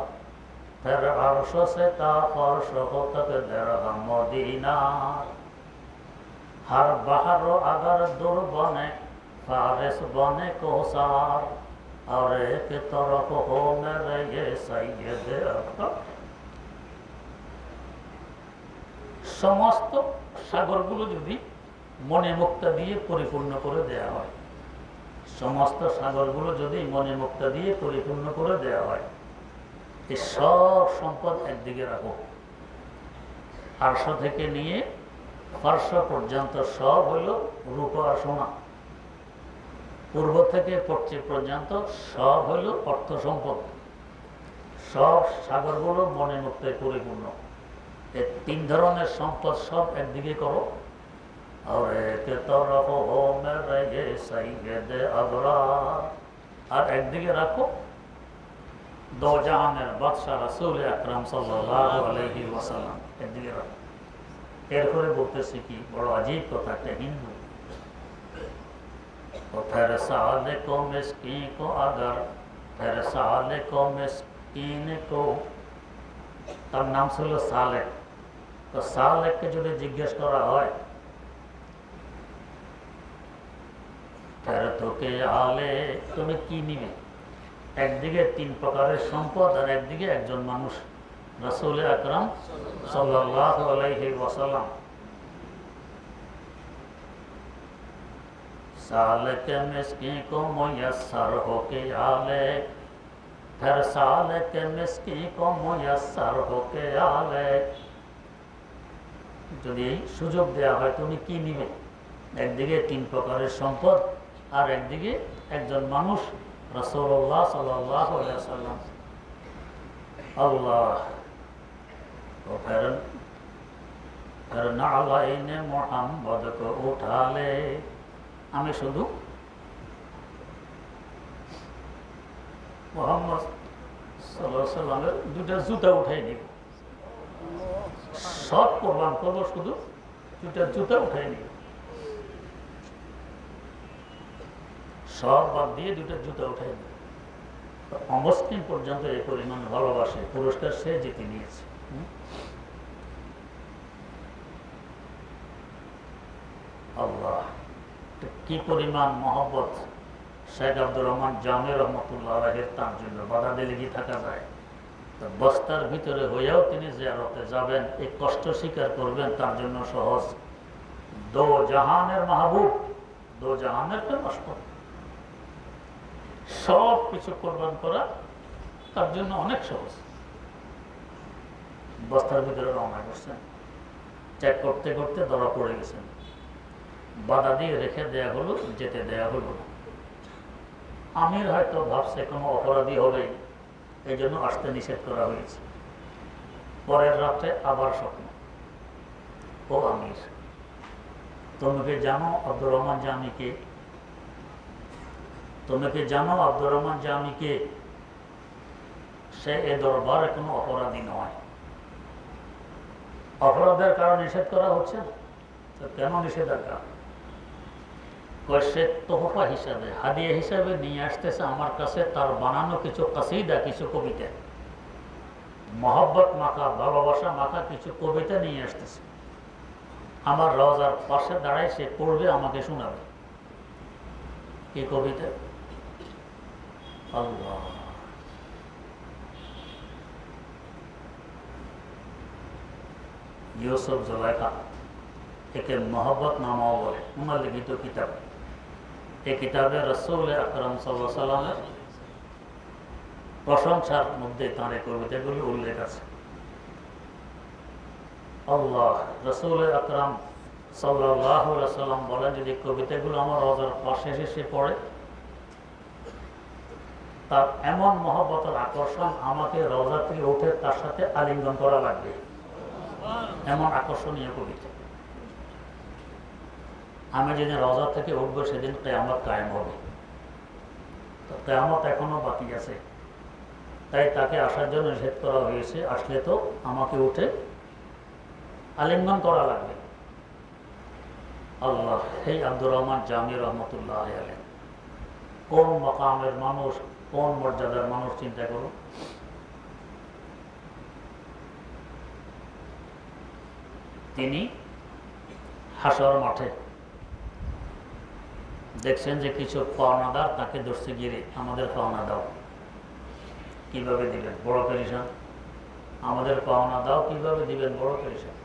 फिर अर्श से ता फर्श हो तक दिरहम दीनार। हर बहर अगर दूर बने फारिस बने कोसार, और एक तरफ हो मेरे ये सैयद अकबर। সমস্ত সাগরগুলো যদি মনে মুক্তা দিয়ে পরিপূর্ণ করে দেয়া হয়, সমস্ত সাগরগুলো যদি মনে মুক্তা দিয়ে পরিপূর্ণ করে দেওয়া হয়, এই সব সম্পদ একদিকে রাখো। আরশ থেকে নিয়ে ফারশ পর্যন্ত সব হইল রূপা আর সোনা, পূর্ব থেকে পশ্চিম পর্যন্ত সব হইল অর্থ সম্পদ। সব সাগরগুলো মনে মুক্তায় পরিপূর্ণ। এই তিন ধরনের সম্পদ সব একদিকে করো, और एक तरफ हो मेरे ये सैयद अबरार, আর একদিকে রাখো দো জাহানের বাদশাহ রাসূল আকরাম সাল্লাল্লাহু আলাইহি ওয়াসাল্লাম, একদিকে রাখো। এরপরে বলতেছি কি বড় আজীব কথা, একটা হিন্দু तो फिर साले को मिस्कीन को अगर फिर साले को मिस्कीन को, তার নাম ছিল সালেক। তো সালেককে যদি জিজ্ঞেস করা হয় তোকে আলে তুমি কি নিবে, একদিকে তিন প্রকারের সম্পদ আর একদিকে একজন মানুষ রাসূল আকরাম সাল্লাল্লাহু আলাইহি ওয়াসাল্লাম। सालक मिस्कीन को मुयस्सर होके आले, फिर सालक मिस्कीन को मुयस्सर होके आले। যদি সুযোগ দেওয়া হয় তুমি কি নিবে, একদিকে তিন প্রকারের সম্পদ আর একদিকে একজন মানুষ রাসূলুল্লাহ সাল্লাল্লাহু আলাইহি ওয়াসাল্লাম। আল্লাহ তো फिर नालाइन मोहम्मद को उठा ले, আমি শুধু মুহাম্মদ সাল্লাল্লাহু আলাইহি ওয়াসাল্লামের দুটা জুতা উঠাই নিব, সব কোরবান করবো, শুধু দুটা জুতা উঠাই নিব, সব বাদ দিয়ে দুটা জুতা উঠাই নিব। অমুসলিম পর্যন্ত এই পরিমাণ ভালোবাসে, পুরস্কার সে জিতে নিয়েছে। আল্লাহ কি পরিমাণ মহব্বত শেখ আব্দুর রহমান জামে রহমতুল্লাহ আলাইহির তার জন্য বাধা দিলে কি থাকা যায়? তো বস্তার ভিতরে হয়েও তিনি জিয়ারতে যাবেন, এই কষ্ট স্বীকার করবেন, তার জন্য সহজ। দো জাহানের মাহবুব, দো জাহানের নষ্ট, সব কিছু কোরবান করা তার জন্য অনেক সহজ। বস্তার ভিতরে রওনা করছেন, চেক করতে করতে ধরা পড়ে গেছেন, বাধা দিয়ে রেখে দেয়া হলো, যেতে দেয়া হলো না। আমির হয়তো ভাবছে কোনো অপরাধী হবেই, এই জন্য আসতে নিষেধ করা হয়েছে। পরের রাতে আবার স্বপ্ন, ও আমির তুমি কি জানো আব্দুর রহমান জামিকে? তুমি কি জানো আব্দুর রহমান জামিকে? সে এ দরবারে কোনো অপরাধী নয়। অপরাধের কারণ নিষেধ করা হচ্ছে, তো কেন নিষেধাজ্ঞা? সে তোহফা হিসাবে, হাদিয়া হিসাবে নিয়ে আসতেছে আমার কাছে তার বানানো কিছু কাসিদা, কিছু কবিতা, মহব্বত মাখা, ভালোবাসা মাখা কিছু কবিতা নিয়ে আসতেছে। আমার রওজার পাশে দাঁড়ায় সে পড়বে, আমাকে শোনাবে। কি কবিতা? আল্লাহ, ইউসুফ জুলাইখা, একে মহব্বত নামাও বলে, ওনার লিখিত কিতাব। এই কিতাবে রাসূল আকরাম সাল্লাল্লাহু আলাইহি সাল্লামের প্রশংসার মধ্যে তাঁর এই কবিতাগুলো উল্লেখ আছে। আল্লাহ রাসূল আকরাম সাল্লাল্লাহু আলাইহি সাল্লাম বলেন, যদি কবিতাগুলো আমার রওজার পাশে এসে পড়ে, তার এমন মহব্বতের আকর্ষণ আমাকে রওজা থেকে উঠে তার সাথে আলিঙ্গন করা লাগবে, এমন আকর্ষণীয় কবিতা। আমি যেদিন রওজা থেকে উঠবো সেদিন কিয়ামত কায়েম হবে। তো কিয়ামত এখনো বাকি আছে, তাই তাকে আসার জন্য নিষেধ করা হয়েছে। আসলে তো আমাকে উঠে আলিঙ্গন করা লাগবে। আল্লাহ, এই আব্দুর রহমান জামি রহমতুল্লাহ আলাইহি কোন মাকামের মানুষ, কোন মর্যাদার মানুষ, চিন্তা করো। তিনি হাসর মাঠে দেখছেন যে কিছু পাওনাদার তাকে ধরছে, গিয়ে আমাদের পাওনা দাও। কিভাবে দিবেন? বড় পেরেশান। আমাদের পাওনা দাও কিভাবে দিবেন? বড় পেরেশান।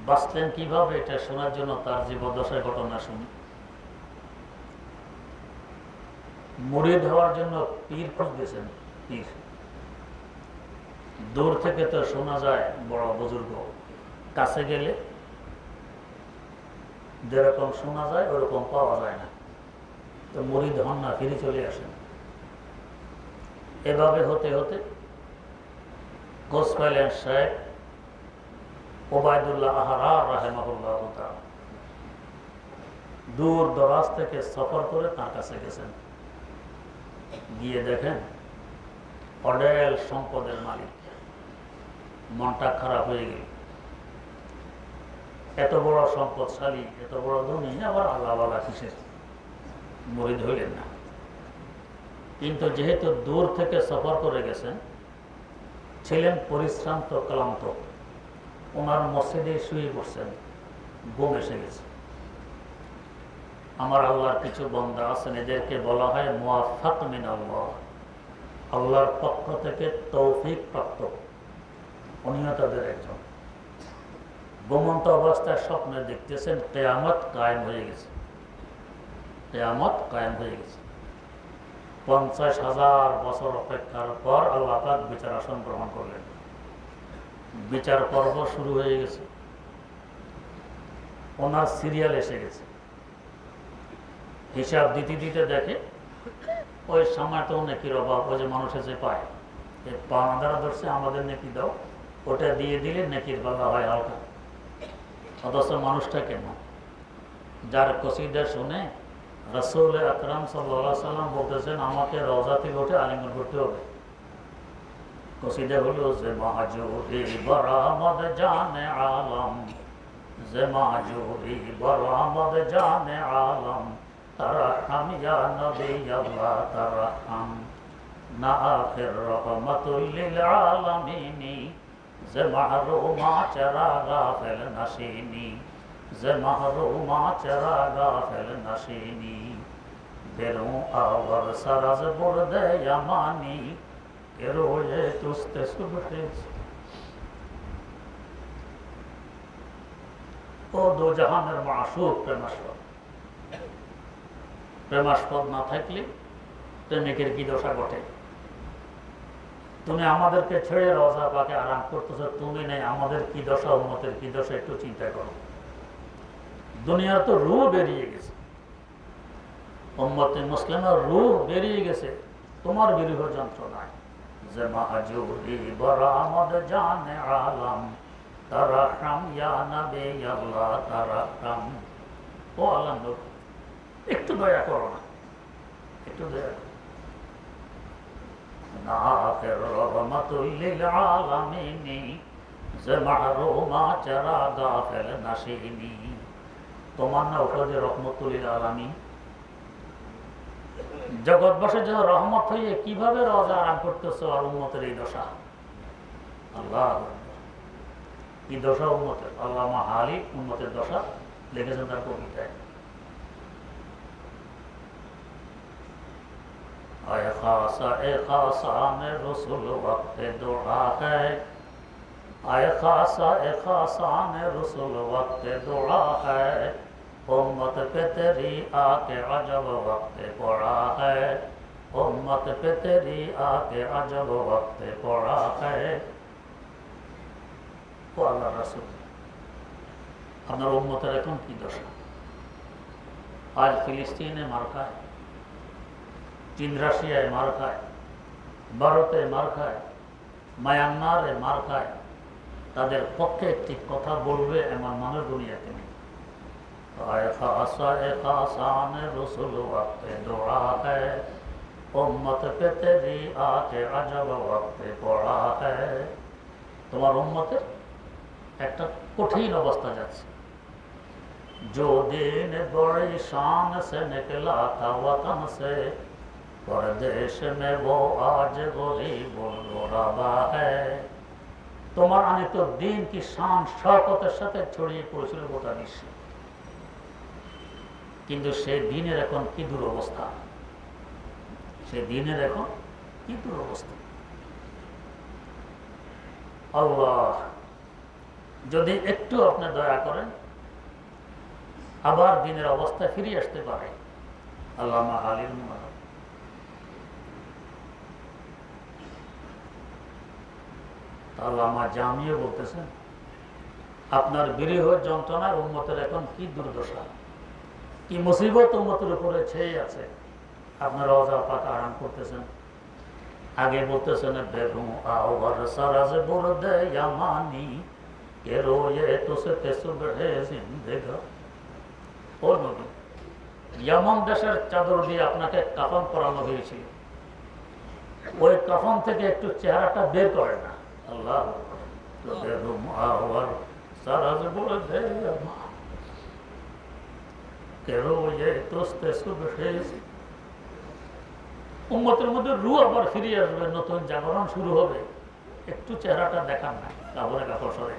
বাঁচলেন কিভাবে এটা শোনার জন্য তার জীবদ্দশার ঘটনা শুনি। মুরিদ হওয়ার জন্য পীর খুঁজতেছেন। পীর দূর থেকে তো শোনা যায় বড় বুজুর্গ, কাছে গেলে যেরকম শোনা যায় ওরকম পাওয়া যায় না। তো মুরিদ হন না, ফিরে চলে আসেন। এভাবে হতে হতে খোঁজ পাইলেন শেখ ওবায়দুল্লাহ আহরার রাহিমাহুল্লাহ তাআলা। দূর দরাজ থেকে সফর করে তার কাছে গেছেন। গিয়ে দেখেন অডেল সম্পদের মালিক। মনটা খারাপ হয়ে গেল। এত বড় সম্পদশালী, এত বড় ধনী, আবার আল্লাহওয়ালা কিসের? মুরিদ হইলেন না। কিন্তু যেহেতু দূর থেকে সফর করে গেছেন, ছিলেন পরিশ্রান্ত, ক্লান্ত, ওনার মসজিদে শুয়ে পড়ছেন, ঘুম এসে গেছে। আমার আল্লাহর কিছু বান্দা আছেন, এদেরকে বলা হয় মুওয়াফফাক মিন আল্লাহ, আল্লাহর পক্ষ থেকে তৌফিক প্রাপ্ত। উনিও তাদের একজন। ঘুমন্ত অবস্থায় স্বপ্নে দেখতেছেন কিয়ামত কায়েম হয়ে গেছে। কিয়ামত কায়েম হয়ে গেছে। 50,000 বছর অপেক্ষার পর আল্লাহ পাক বিচার আসন গ্রহণ করলেন। বিচার পর্ব শুরু হয়ে গেছে। ওনার সিরিয়াল এসে গেছে। হিসাব দিতে দিতে দেখে ওই সময় তো নেকির অভাব। ওই যে মানুষ এসে পায়, পাওনাদারা ধরছে, আমাদের নেকি দাও, ওটা দিয়ে দিলে নেকির পাল্লা হয় হালকা। অথচ মানুষটা কেন? যার কসিদা শুনে রাসূল আকরাম সাল্লাল্লাহু আলাইহি সাল্লাম বলতেছেন, আমাকে রওজা থেকে উঠে আলিঙ্গন করতে হবে। কসিদা হলো যে মাহজুরি বরামদ জানে আলম, যে মাহজুরি বরামদ জানে আলম, তারহাম ইয়া নবী আল্লাহ তারহাম, না আখির রহমাতুল লিল আলামিন, যে মাহরুমা চেরা গাফেল নাশিনী, যে মাহরুমা চেরা গাফেল নাশিনী, বেরু আওয়ার সারাজ বুরদে ইয়ামানি, কে রোয়ে তুস্তে সুবহে। ও দো জাহানের মাসুক প্রেমাস্পদ। প্রেমাস্পদ না থাকলে প্রেমিকের কি দশা ঘটে? তুমি আমাদেরকে ছেড়ে রওজা পাকে আরাম করতেছ, তুমি নেই, আমাদের কি দশা, উম্মতের কি দশা, একটু চিন্তা করো। দুনিয়ার তো রূহ বেরিয়ে গেছে, উম্মতে মুসলিমের রূহ বেরিয়ে গেছে তোমার বিরহ যন্ত্রণায়। যে মাহজুরি বরামদ জানে আলম, তারহাম ইয়া নবী আল্লাহ তারহাম। ও আলম, একটু দয়া করো না, একটু দয়া করো। না আখির রহমাতুল লিল আলামিন, যে মাহরুমা চেরা গাফেল নাশিনী। তোমার না ওটা যে রহমতুল লিল আলামিন, জগৎবাসীর জন্য রহমত হয়ে কিভাবে রওজা আরাম করতেছো, আর উম্মতের এই দশা। আল্লাহ, কি দশা উম্মতের! আল্লামা হালি উম্মতের দশা লিখেছেন তার কবিতায়। ऐ खासा में रसूल वक्त दुआ है, आए खासा ए खासान रसूल वक्त दुआ है, उम्मत पे तेरी आके अजब वक्त पड़ा है, उम्मत पे तेरी आके अजब वक्त पड़ा है। ও আল্লাহ রাসূল, আপনার উম্মতের এখন কি দশা? আজ ফিলিস্তিনে মার খায়, চীন রাশিয়ায় মার খায়, ভারতে মার খায়, মায়ানমারে মার খায়, তাদের পক্ষে একটি কথা বলবে এমন মানুষ দুনিয়াতে নেই। आए खासा ए खासान रसूल वक्त दुआ है, उम्मत पे तेरी आके अजब वक्त पड़ा है। তোমার উম্মতের একটা কঠিন অবস্থা যাচ্ছে। जो दिन बड़ी शान से निकला था वतन से, परदेश में वो आज गरीब गुरबा है। তোমার আনিত দিন কি শান শওকতের সাথে ছড়িয়ে পড়েছিল গোটা বিশ্বে, কিন্তু সেই দিনের এখন কি দুরবস্থা, সেই দিনের এখন কি দুরবস্থা। আল্লাহ যদি একটু আপনি দয়া করেন আবার দিনের অবস্থায় ফিরে আসতে পারে। আল্লামা আলিম আল্লামা জামিও বলতেছেন, আপনার বিরহ যন্ত্রণার উম্মতের এখন কি দুর্দশা, কি মুসিবত উম্মতের উপরে ছেয়ে আছে, আপনার রওজা পাক আরাম করতেছেন। আগে বলতেছেন বেগু আওয়ার সারাজ বুরদে ইয়ামানি কে রোয়ে তুসে তেসুবহে জিন্দেগা। ও নবী, ইয়ামান দেশের চাদর দিয়ে আপনাকে কাফন পরানো হয়েছিল, ওই কাফন থেকে একটু চেহারাটা বের করে না। আল্লাহ বেগু আওয়ার সারাজ বুরদে ইয়ামানি উম্মতের মধ্যে রু আবার ফিরে আসবে, নতুন জাগরণ শুরু হবে, একটু চেহারাটা দেখান না কাপড়ে কাপড় সরে।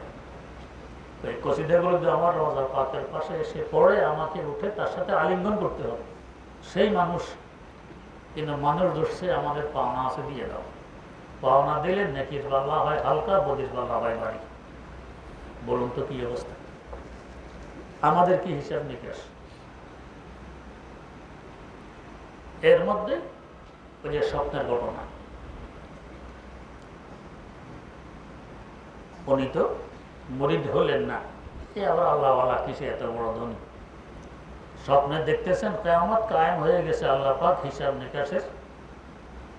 এই কসিদাগুলো যে আমার রওজা পাকের পাশে এসে পড়ে আমাকে উঠে তার সাথে আলিঙ্গন করতে হবে, সেই মানুষ। কিন্তু মানুষ দোষে আমাদের পাওনা আছে দিয়ে দাও, পাওনা দিলে নেকির পাল্লা হয় হালকা, বদির পাল্লা হয় বাড়ি। বলুন তো কি অবস্থা, আমাদের কি হিসাব নিকাশ? এর মধ্যে ওই যে স্বপ্নের ঘটনা, উনি তো মুরিদ হলেন না, এ আবার আল্লাহওয়ালা কিসে এত বড় ধনী। স্বপ্নে দেখতেছেন কিয়ামত কায়েম হয়ে গেছে, আল্লাহ পাক হিসাব নিকাশের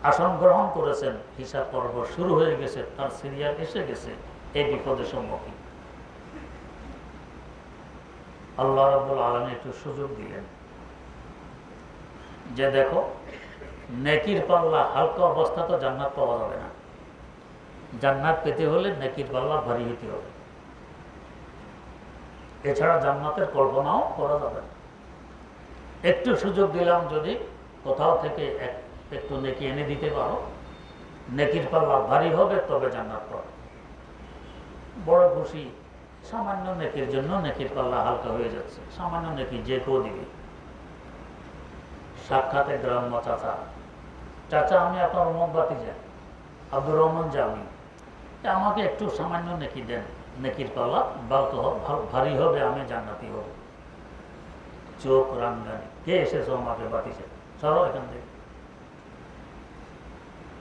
আসন গ্রহণ করেছেন, হিসাব পর্ব শুরু হয়ে গেছে, তার সিরিয়াল এসে গেছে, এই বিপদের সম্মুখীন। আল্লাহ রাব্বুল আলামিন একটু সুযোগ দিলেন যে দেখো, নেকির পাল্লা হালকা অবস্থা তো জান্নাত পাওয়া যাবে না, জান্নাত পেতে হলে নেকির পাল্লা ভারী হতে হবে, এছাড়া জান্নাতের কল্পনাও করা যাবে না। একটু সুযোগ দিলাম, যদি কোথাও থেকে একটু নেকি এনে দিতে পারো, নেকির পাল্লা ভারী হবে, তবে জান্নাত পাবে। বড় খুশি, সামান্য নেকির জন্য নেকির পাল্লা হালকা হয়ে যাচ্ছে, সামান্য নেকি যে কেউ দিবে। সাক্ষাতে গ্রাম্য চাচা, চাচা আমি আপনার মোমবাতি যান আব্দুর রহমান জামি, আমাকে একটু সামান্য নেকি দেন, নেকির পাল্লা ভারী হবে, আমি জান্নাতি হব। চোখ রাঙ্গানি, কে এসেছো আমাকে বাতিছে, সরো এখান থেকে।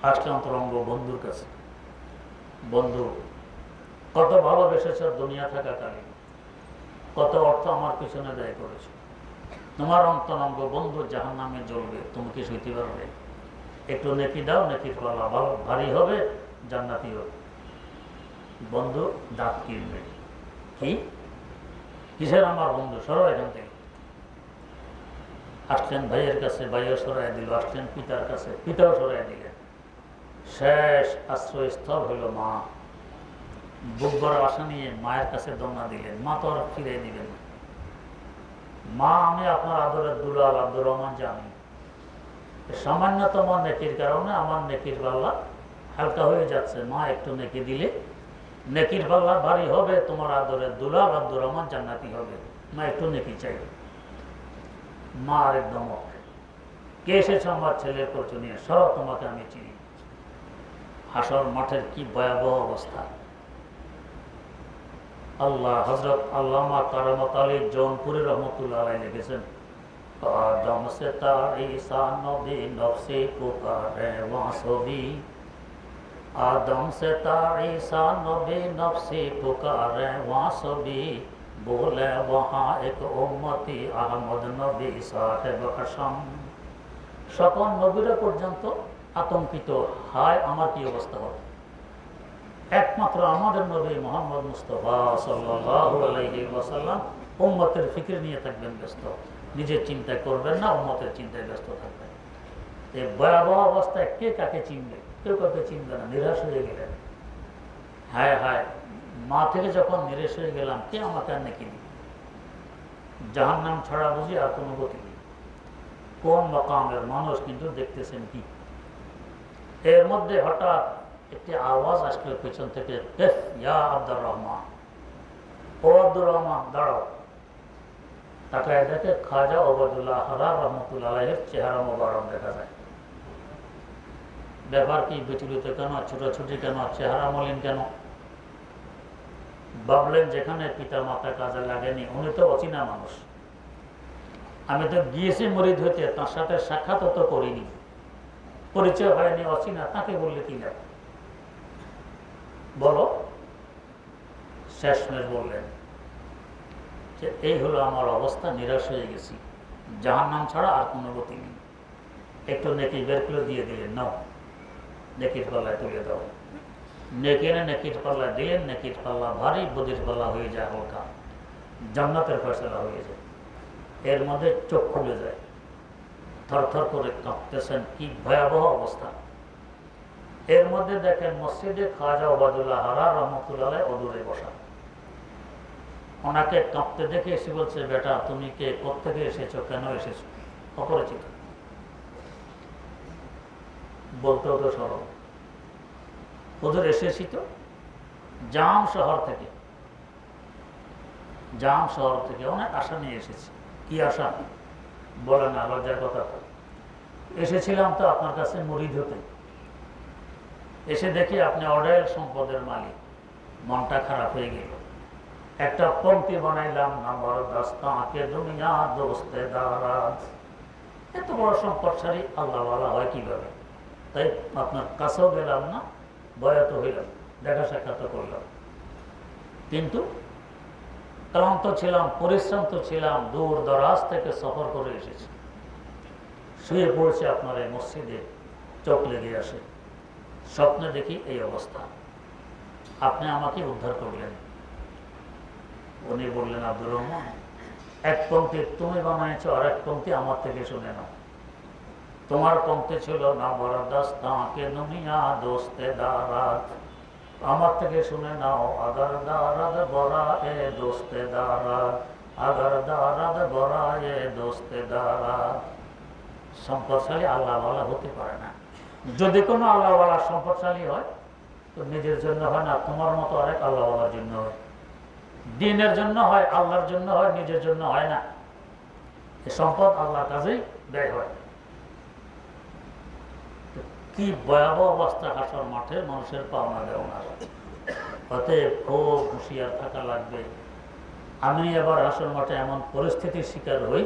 আসলাম অন্তরঙ্গ বন্ধুর কাছে, বন্ধু কত ভালোবেসেছ দুনিয়া থাকাকালীন, কত অর্থ আমার পিছনে ব্যয় করেছ, তোমার অন্তরঙ্গ বন্ধু জাহান্নামে জ্বলবে, তুমি কি সইতে পারবে? একটু নেকি দাও, নেকির পাল্লা ভারী হবে, জান্নাতি হবে। বন্ধু দাঁত কিনবে, কি কিসের আমার বন্ধু, সরো এখান থেকে। আসলেন ভাইয়ের কাছে, ভাইও সরাই দিল, আসলেন পিতার কাছে, পিতাও সরাই দিলেন। শেষ আশ্রয়স্থল হইল মা। বুকবার আশা নিয়ে মায়ের কাছে দৌড়া দিলেন, মা তো আর ফিরে দিবেন না। মা, আমি আপনার আদরের দুলাল আব্দুর রহমান জানি, সামান্যতম নেকির কারণে আমার নেকির পাল্লা হালকা হয়ে যাচ্ছে, মা একটু নেকি দিলে নেকির পাল্লা ভারী হবে, তোমার আদরের দুলাল আব্দুর রহমান জান্নাতি হবে, মা একটু নেকি চাই। মা আরেক দমক, কে এসেছ আমার ছেলের কচু নিয়ে, সরো তোমাকে আমি চিনি। হাসর মাঠের কি ভয়াবহ অবস্থা, আল্লাহ হযরত আল্লামা কারামত আলী জৌনপুরী রহমতুল্লাহ আলাইহি লিখেছেন, आदम से तारीसा नबी नफ्सी पुकारे वासबी, आदम से तारीसा नबी नफ्सी पुकारे वासबी, बोले वहाँ एक उम्मती अहमद नबी साहेब हशम। সকল নবীরা পর্যন্ত আতঙ্কিত, হায় আমার কি অবস্থা হবে। একমাত্র আমাদের নবী মুহাম্মদ মুস্তাফা সাল্লাল্লাহু আলাইহি ওয়াসাল্লাম উম্মতের ফিকির নিয়ে থাকবেন ব্যস্ত, নিজের চিন্তা করবেন না, উম্মতের চিন্তায় ব্যস্ত থাকবেন। এই ভয়াবহ অবস্থায় কে কাকে চিনবে? কেউ কাকে চিনবে না, নিরাশ হয়ে গেলেন। হায় হায়, মা থেকে যখন নিরাশ হয়ে গেলাম, কে আমাকে আর নাকি দিবে? জাহান্নাম ছাড়া বুঝি আর কোনো গতি নেই। কোন মকামের মানুষ কিন্তু দেখতেছেন কি। এর মধ্যে হঠাৎ একটি আওয়াজ আসলো পেছন থেকে, ইয়া আব্দুর রহমান, ও আব্দুর রহমান দাঁড়াও। তাকায় দেখে খাজা ওবায়দুল্লাহ হারার রহমতুল্লাহ আলাইহির চেহারা মোবারক দেখা যায়। ব্যাপার কি, বিচলিত কেন, ছোটাছুটি কেন, চেহারা মলিন কেন? ভাবলেন যেখানে পিতা মাতা কাজে লাগেনি, উনি তো অচেনা মানুষ, আমি তো গিয়েছি মুরিদ হইতে, তার সাথে সাক্ষাৎ তো করিনি, পরিচয় হয়নি, অচেনা, তাকে বললে কি যাবে? বলো। শেষমেশ বললেন যে এই হলো আমার অবস্থা, নিরাশ হয়ে গেছি, জাহান্নাম ছাড়া আর কোনো গতি নেই। একটু নেকি বের করে দিয়ে দিলেন, নাও নেকির পাল্লায় তুলে দাও। নেকি এনে নেকির পাল্লায় দিলেন, নেকির পাল্লা ভারী, বদির পাল্লা হয়ে যায় হালকা, জান্নাতের ফয়সালা হয়ে যায়। এর মধ্যে চোখ খুলে যায়, থরথর করে কাঁপতেছেন, কি ভয়াবহ অবস্থা। এর মধ্যে দেখেন মসজিদে খাজা ওবায়দুল্লাহ হারার রহমতুল্লাহ অদূরে বসা। ওনাকে কাঁপতে দেখে এসে বলছে, বেটা তুমি কে, কোত্থেকে এসেছো, কেন এসেছো? অপরিচিত, বলতেও তো সরল। হুজুর এসেছি তো জাম শহর থেকে, জাম শহর থেকে অনেক আশা নিয়ে এসেছি। কি আশা? বলে না, লজ্জার কথা। এসেছিলাম তো আপনার কাছে মুরিদ হতে, এসে দেখি আপনি অঢেল সম্পদের মালিক, মনটা খারাপ হয়ে গেল। একটা পংক্তি বানাইলাম, নাম্বার দাস্তাকে দুনিয়া দোস্তে দারাজ। এত বড় সম্পদশালী আল্লাহওয়ালা হয় কিভাবে? তাই আপনার কাছেও গেলাম না, বয়াত হইলাম, দেখা সাক্ষাৎ করলাম, কিন্তু ক্লান্ত ছিলাম, পরিশ্রান্ত ছিলাম, দূর দরাজ থেকে সফর করে এসেছি। শুয়ে পড়ছে আপনার এই মসজিদে, চোখ লেগে আসে, স্বপ্নে দেখি এই অবস্থা, আপনি আমাকে উদ্ধার করলেন। উনি বললেন, আব্দুর রহমান, এক পংক্তি তুমি বানাইছো, আর এক পংক্তি আমার থেকে শুনে নাও। তোমার পংক্তি ছিল না বরদাস্ত তাকে নুমিয়া দোস্তে দারাত, আমার থেকে শুনে নাও, আগার দারাদ বরা এ দোস্তে দারাত, আগার দারাদ বরা এ দোস্তে দারাত। সম্পদশালী আল্লাহওয়ালা হতে পারে না। যদি কোনো আল্লাহওয়ালা সম্পদশালী হয় তো নিজের জন্য হয় না, তোমার মতো আরেক আল্লাহওয়ালার জন্য হয়, দিনের জন্য হয়, আল্লাহর জন্য হয়, নিজের জন্য হয় না। এই সম্পদ আল্লাহর কাছেই ব্যয় হয়। কি ভয়াবহ অবস্থা হাসর মাঠে, মানুষের পাওনা দেওয়া। অতএব খুব হুঁশিয়ার থাকা লাগবে। আমি এবার হাসর মাঠে এমন পরিস্থিতির শিকার হই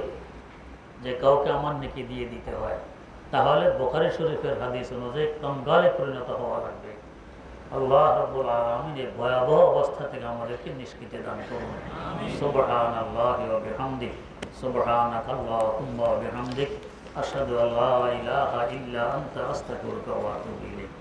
যে কাউকে আমার নেকি দিয়ে দিতে হয়, তাহলে বুখারী শরীফের হাদিস অনুযায়ী কঙ্গালে পরিণত হওয়া লাগবে। আল্লাহ রাব্বুল আলামিন এই ভয়াবহ অবস্থা থেকে আমাদেরকে নিষ্কৃতি দান করুন। সুবহানাল্লাহি ওয়া বিহামদিহি, সুবহানাকা আল্লাহুম্মা ওয়া বিহামদিক, আশহাদু আল্লা ইলাহা ইল্লা আনতা আস্তাগফিরুকা ওয়া আতুবু ইলাইক।